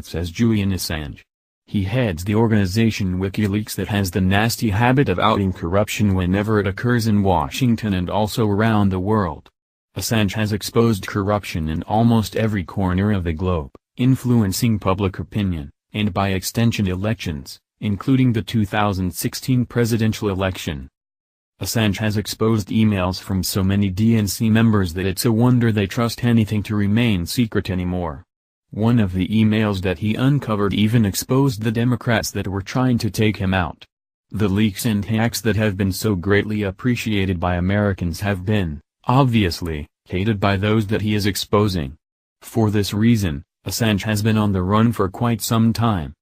says Julian Assange. He heads the organization WikiLeaks that has the nasty habit of outing corruption whenever it occurs in Washington and also around the world. Assange has exposed corruption in almost every corner of the globe, influencing public opinion, and by extension elections, including the 2016 presidential election. Assange has exposed emails from so many DNC members that it's a wonder they trust anything to remain secret anymore. One of the emails that he uncovered even exposed the Democrats that were trying to take him out. The leaks and hacks that have been so greatly appreciated by Americans have been, obviously, hated by those that he is exposing. For this reason, Assange has been on the run for quite some time.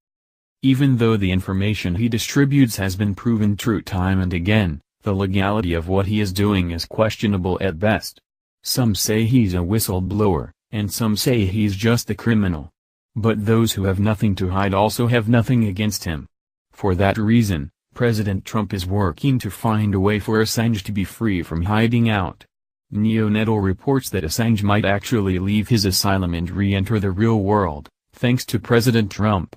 Even though the information he distributes has been proven true time and again, the legality of what he is doing is questionable at best. Some say he's a whistleblower, and some say he's just a criminal. But those who have nothing to hide also have nothing against him. For that reason, President Trump is working to find a way for Assange to be free from hiding out. Neonetal reports that Assange might actually leave his asylum and re-enter the real world, thanks to President Trump.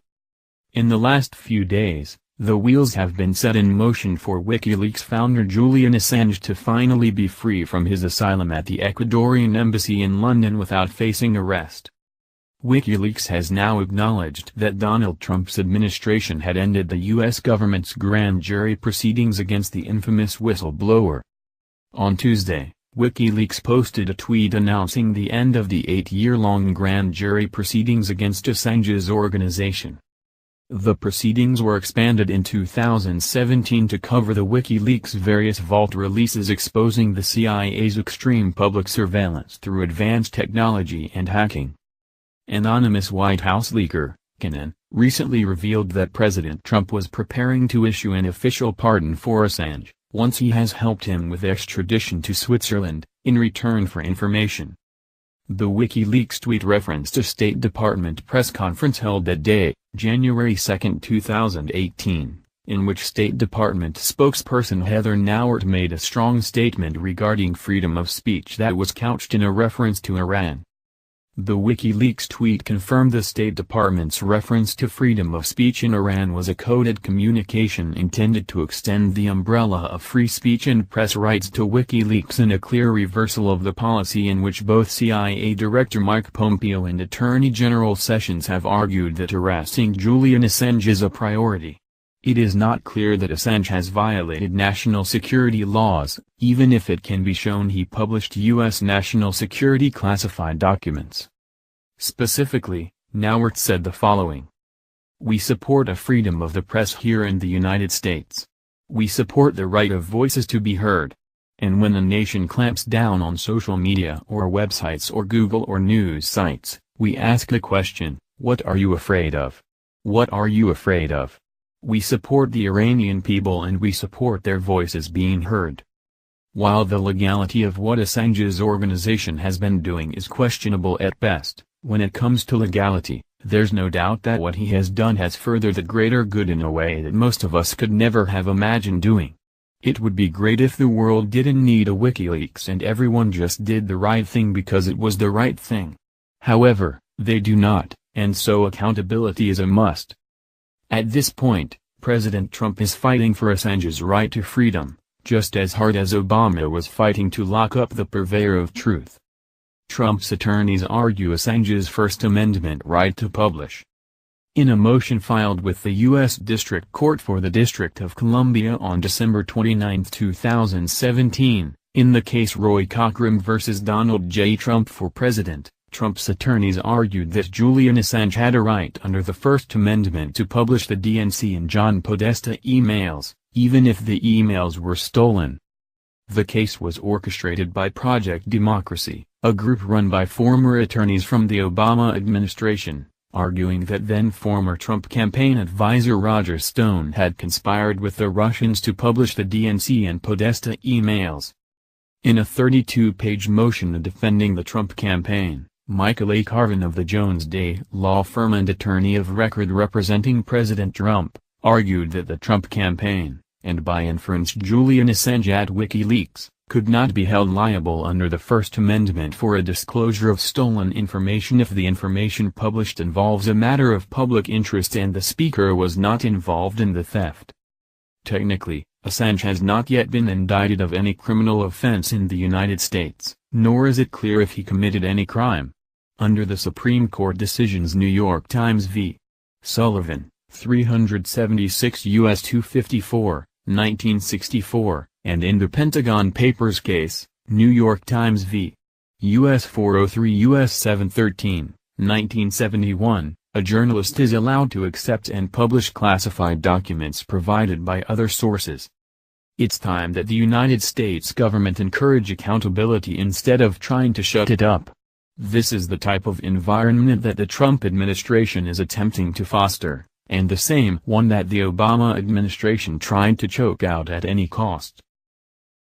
In the last few days, the wheels have been set in motion for WikiLeaks founder Julian Assange to finally be free from his asylum at the Ecuadorian embassy in London without facing arrest. WikiLeaks has now acknowledged that Donald Trump's administration had ended the U.S. government's grand jury proceedings against the infamous whistleblower. On Tuesday, WikiLeaks posted a tweet announcing the end of the 8-year-long grand jury proceedings against Assange's organization. The proceedings were expanded in 2017 to cover the WikiLeaks' various vault releases exposing the CIA's extreme public surveillance through advanced technology and hacking. Anonymous White House leaker, Cannon, recently revealed that President Trump was preparing to issue an official pardon for Assange, once he has helped him with extradition to Switzerland, in return for information. The WikiLeaks tweet referenced a State Department press conference held that day, January 2, 2018, in which State Department spokesperson Heather Nauert made a strong statement regarding freedom of speech that was couched in a reference to Iran. The WikiLeaks tweet confirmed the State Department's reference to freedom of speech in Iran was a coded communication intended to extend the umbrella of free speech and press rights to WikiLeaks in a clear reversal of the policy in which both CIA Director Mike Pompeo and Attorney General Sessions have argued that harassing Julian Assange is a priority. It is not clear that Assange has violated national security laws, even if it can be shown he published U.S. national security classified documents. Specifically, Nauert said the following. "We support a freedom of the press here in the United States. We support the right of voices to be heard. And when a nation clamps down on social media or websites or Google or news sites, we ask the question, what are you afraid of? What are you afraid of? We support the Iranian people and we support their voices being heard." While the legality of what Assange's organization has been doing is questionable at best, when it comes to legality, there's no doubt that what he has done has furthered the greater good in a way that most of us could never have imagined doing. It would be great if the world didn't need a WikiLeaks and everyone just did the right thing because it was the right thing. However, they do not, and so accountability is a must. At this point, President Trump is fighting for Assange's right to freedom, just as hard as Obama was fighting to lock up the purveyor of truth. Trump's attorneys argue Assange's First Amendment right to publish. In a motion filed with the U.S. District Court for the District of Columbia on December 29, 2017, in the case Roy Cockrum v. Donald J. Trump for President, Trump's attorneys argued that Julian Assange had a right under the First Amendment to publish the DNC and John Podesta emails, even if the emails were stolen. The case was orchestrated by Project Democracy, a group run by former attorneys from the Obama administration, arguing that then-former Trump campaign advisor Roger Stone had conspired with the Russians to publish the DNC and Podesta emails. In a 32-page motion defending the Trump campaign, Michael A. Carvin of the Jones Day law firm and attorney of record representing President Trump, argued that the Trump campaign, and by inference Julian Assange at WikiLeaks, could not be held liable under the First Amendment for a disclosure of stolen information if the information published involves a matter of public interest and the speaker was not involved in the theft. Technically, Assange has not yet been indicted of any criminal offense in the United States, nor is it clear if he committed any crime. Under the Supreme Court decisions New York Times v. Sullivan, 376 U.S. 254, 1964, and in the Pentagon Papers case, New York Times v. U.S. 403 U.S. 713, 1971, a journalist is allowed to accept and publish classified documents provided by other sources. It's time that the United States government encourage accountability instead of trying to shut it up. This is the type of environment that the Trump administration is attempting to foster, and the same one that the Obama administration tried to choke out at any cost.